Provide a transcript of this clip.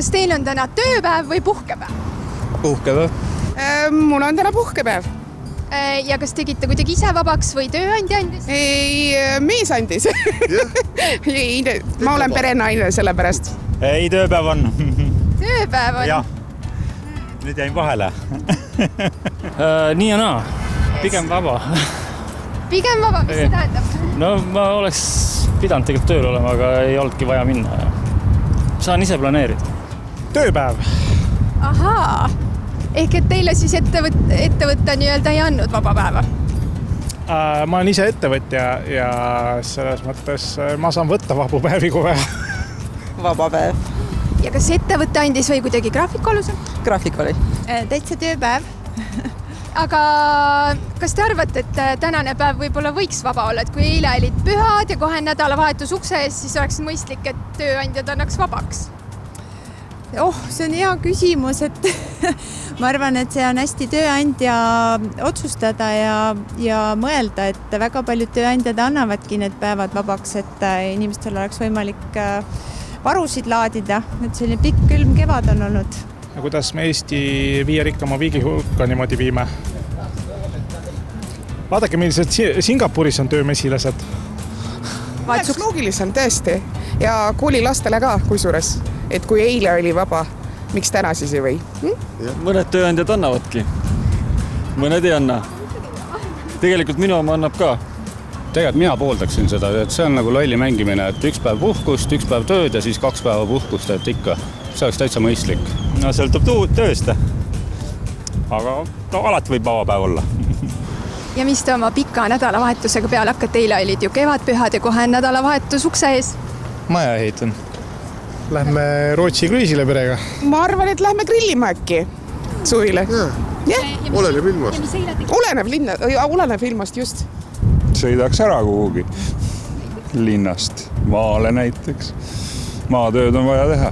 kas teil on täna tööpäev või puhkepäev? Puhkepäev. Mul on täna puhkepäev. Ja kas tegite kuidagi ise vabaks või tööandja andis? Ei, mees andis. Ma olen perenaine sellepärast. Ei, tööpäev on. Tööpäev on? Jah. Nüüd jäin vahele. Nii ja naa. Pigem vaba. Pigem vaba, mis see tähendab? No ma oleks pidanud tegelikult tööl olema, aga ei olnudki vaja minna. Saan ise planeerida. Tööpäev. Ahaa. Ehk et teile siis ettevõtta nii-öelda ei andnud vaba päeva? Ma olen ise ettevõtja ja selles mõttes ma saan võtta vabu päevi kui vaja. Vaba päev. Ja kas ettevõtte andis või kuidagi graafiku alusel? Graafik oli. Täitsa tööpäev. Aga kas te arvate, et tänane päev võib-olla võiks vaba olla, et kui eile olid pühad ja kohe nädalavahetus ukse ees, siis oleks mõistlik, et tööandjad annaks vabaks? See on hea küsimus, et ma arvan, et see on hästi tööandja otsustada ja mõelda, et väga paljud tööandjad annavadki need päevad vabaks, et inimestel oleks võimalik varusid laadida, et selline pikk külm kevad on olnud. Ja kuidas me Eesti 5 rikkama viigi hulka niimoodi viime? Vaadake, millised Singapuris on töömesilased. Oleks loogilisem tõesti ja koolilastele ka kusjuures, et kui eile oli vaba, miks täna siis ei või? Mõned tööandjad annavadki, mõned ei anna. Tegelikult minu oma annab ka. Tegelikult mina pooldaksin seda, et see on nagu lolli mängimine, et üks päev puhkust, üks päev tööd ja siis 2 päeva puhkust, et ikka. See oleks täitsa mõistlik. No sõltub tööst. Aga alati võib vaba päev olla. Ja mis te oma pika nädalavahetusega peale hakkate? Eile olid ju kevadpühad ja kohe nädalavahetus ukse ees. Maja ehitan. Lähme Rootsi kruiisile perega. Ma arvan, et lähme grillima äkki suvile. Oleneb ilmast. Oleneb ilmast just. Sõidaks ära kuhugi linnast, maale näiteks. Maatööd on vaja teha.